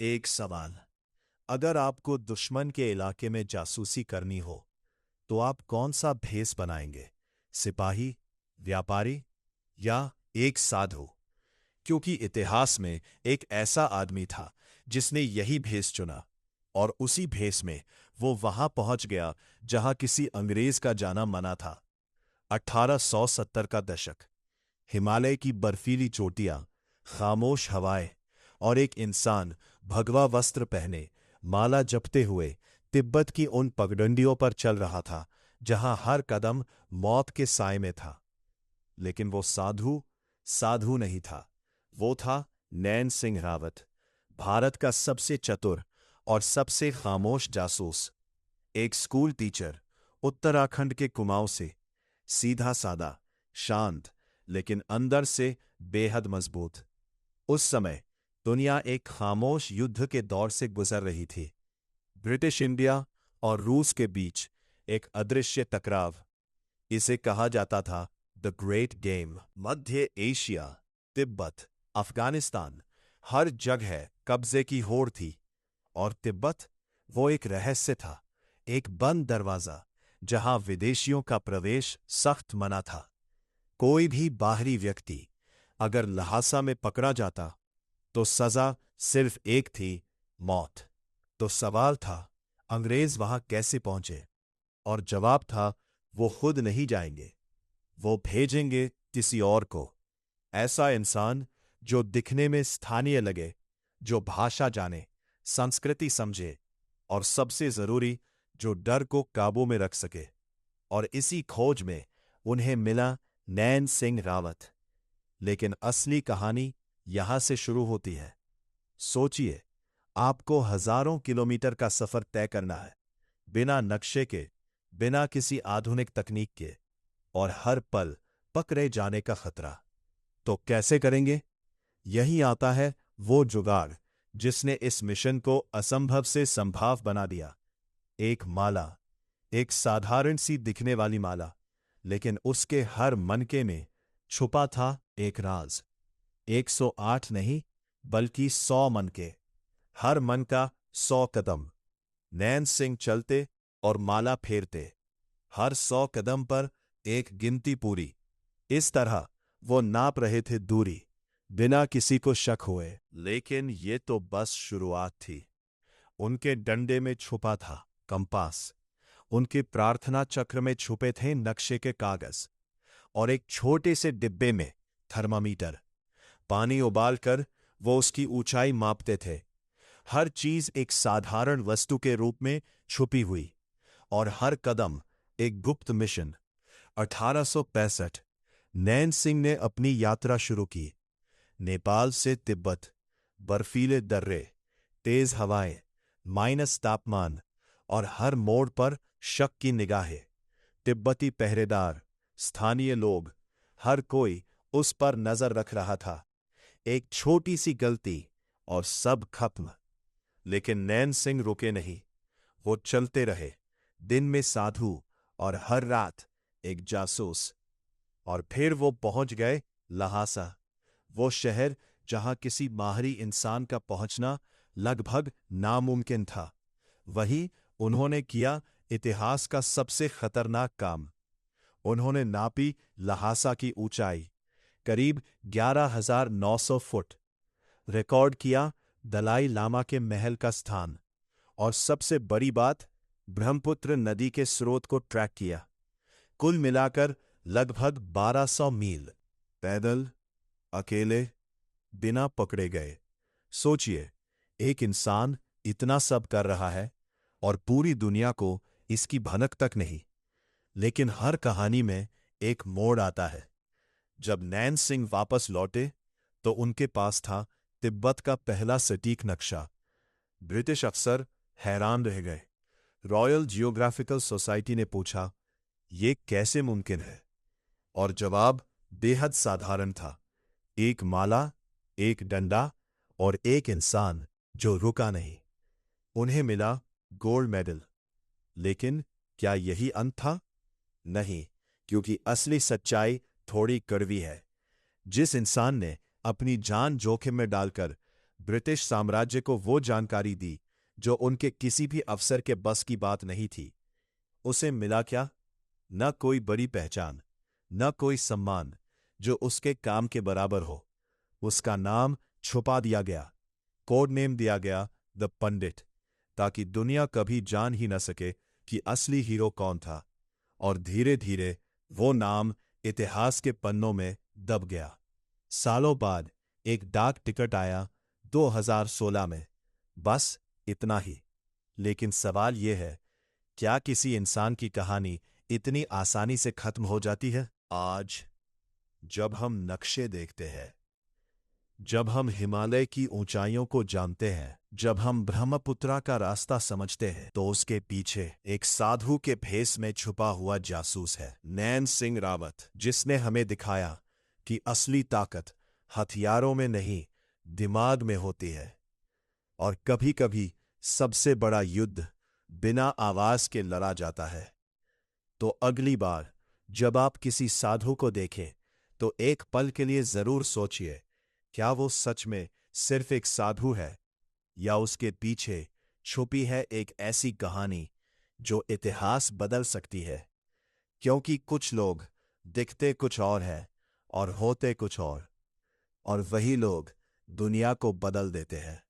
एक सवाल। अगर आपको दुश्मन के इलाके में जासूसी करनी हो तो आप कौन सा भेष बनाएंगे? सिपाही, व्यापारी या एक साधु? क्योंकि इतिहास में एक ऐसा आदमी था जिसने यही भेष चुना और उसी भेष में वो वहां पहुंच गया जहां किसी अंग्रेज का जाना मना था। 1870 का दशक। हिमालय की बर्फीली चोटियां, खामोश हवाएं और एक इंसान भगवा वस्त्र पहने, माला जपते हुए तिब्बत की उन पगडंडियों पर चल रहा था जहां हर कदम मौत के साए में था। लेकिन वो साधु साधु नहीं था। वो था नैन सिंह रावत, भारत का सबसे चतुर और सबसे खामोश जासूस। एक स्कूल टीचर, उत्तराखंड के कुमाऊं से, सीधा सादा, शांत, लेकिन अंदर से बेहद मजबूत। उस समय दुनिया एक खामोश युद्ध के दौर से गुजर रही थी। ब्रिटिश इंडिया और रूस के बीच एक अदृश्य टकराव। इसे कहा जाता था द ग्रेट गेम। मध्य एशिया, तिब्बत, अफगानिस्तान, हर जगह कब्जे की होड़ थी। और तिब्बत, वो एक रहस्य था, एक बंद दरवाजा जहां विदेशियों का प्रवेश सख्त मना था। कोई भी बाहरी व्यक्ति अगर ल्हासा में पकड़ा जाता तो सजा सिर्फ एक थी, मौत। तो सवाल था, अंग्रेज वहां कैसे पहुंचे? और जवाब था, वो खुद नहीं जाएंगे, वो भेजेंगे किसी और को। ऐसा इंसान जो दिखने में स्थानीय लगे, जो भाषा जाने, संस्कृति समझे और सबसे जरूरी, जो डर को काबू में रख सके। और इसी खोज में उन्हें मिला नैन सिंह रावत। लेकिन असली कहानी यहां से शुरू होती है। सोचिए, आपको हजारों किलोमीटर का सफर तय करना है, बिना नक्शे के, बिना किसी आधुनिक तकनीक के, और हर पल पकड़े जाने का खतरा। तो कैसे करेंगे? यही आता है वो जुगाड़ जिसने इस मिशन को असंभव से संभव बना दिया। एक माला, एक साधारण सी दिखने वाली माला, लेकिन उसके हर मनके में छुपा था एक राज। 108 नहीं, बल्कि 100 मनके, हर मन का 100 कदम। नैन सिंह चलते और माला फेरते, हर 100 कदम पर एक गिनती पूरी। इस तरह वो नाप रहे थे दूरी, बिना किसी को शक हुए। लेकिन ये तो बस शुरुआत थी। उनके डंडे में छुपा था कंपास, उनके प्रार्थना चक्र में छुपे थे नक्शे के कागज, और एक छोटे से डिब्बे में थर्मामीटर। पानी उबालकर वो उसकी ऊंचाई मापते थे। हर चीज एक साधारण वस्तु के रूप में छुपी हुई, और हर कदम एक गुप्त मिशन। 1865 नैन सिंह ने अपनी यात्रा शुरू की। नेपाल से तिब्बत, बर्फीले दर्रे, तेज हवाएं, माइनस तापमान, और हर मोड़ पर शक की निगाहें। तिब्बती पहरेदार, स्थानीय लोग, हर कोई उस पर नजर रख रहा था। एक छोटी सी गलती और सब खत्म। लेकिन नैन सिंह रुके नहीं। वो चलते रहे, दिन में साधु और हर रात एक जासूस। और फिर वो पहुंच गए लहासा, वो शहर जहां किसी माहरी इंसान का पहुंचना लगभग नामुमकिन था। वहीं उन्होंने किया इतिहास का सबसे खतरनाक काम। उन्होंने नापी लहासा की ऊंचाई, करीब 11,900 फुट। रिकॉर्ड किया दलाई लामा के महल का स्थान, और सबसे बड़ी बात, ब्रह्मपुत्र नदी के स्रोत को ट्रैक किया। कुल मिलाकर लगभग 1200 मील, पैदल, अकेले, बिना पकड़े गए। सोचिए, एक इंसान इतना सब कर रहा है और पूरी दुनिया को इसकी भनक तक नहीं। लेकिन हर कहानी में एक मोड़ आता है। जब नैन सिंह वापस लौटे तो उनके पास था तिब्बत का पहला सटीक नक्शा। ब्रिटिश अफसर हैरान रह गए। रॉयल जियोग्राफिकल सोसाइटी ने पूछा, ये कैसे मुमकिन है? और जवाब बेहद साधारण था, एक माला, एक डंडा और एक इंसान जो रुका नहीं। उन्हें मिला गोल्ड मेडल। लेकिन क्या यही अंत था? नहीं, क्योंकि असली सच्चाई थोड़ी कड़वी है। जिस इंसान ने अपनी जान जोखिम में डालकर ब्रिटिश साम्राज्य को वो जानकारी दी जो उनके किसी भी अफसर के बस की बात नहीं थी। उसे मिला क्या? न कोई बड़ी पहचान, न कोई सम्मान जो उसके काम के बराबर हो। उसका नाम छुपा दिया गया, कोड नेम दिया गया, द पंडित, ताकि दुनिया कभी जान ही न सके कि असली हीरो कौन था। और धीरे धीरे वो नाम इतिहास के पन्नों में दब गया। सालों बाद एक डाक टिकट आया 2016 में, बस इतना ही। लेकिन सवाल यह है, क्या किसी इंसान की कहानी इतनी आसानी से खत्म हो जाती है? आज जब हम नक्शे देखते हैं, जब हम हिमालय की ऊंचाइयों को जानते हैं, जब हम ब्रह्मपुत्रा का रास्ता समझते हैं, तो उसके पीछे एक साधु के भेष में छुपा हुआ जासूस है, नैन सिंह रावत, जिसने हमें दिखाया कि असली ताकत हथियारों में नहीं, दिमाग में होती है। और कभी कभी सबसे बड़ा युद्ध बिना आवाज के लड़ा जाता है। तो अगली बार जब आप किसी साधु को देखें, तो एक पल के लिए जरूर सोचिए, क्या वो सच में सिर्फ एक साधु है, या उसके पीछे छुपी है एक ऐसी कहानी जो इतिहास बदल सकती है। क्योंकि कुछ लोग दिखते कुछ और हैं और होते कुछ और वही लोग दुनिया को बदल देते हैं।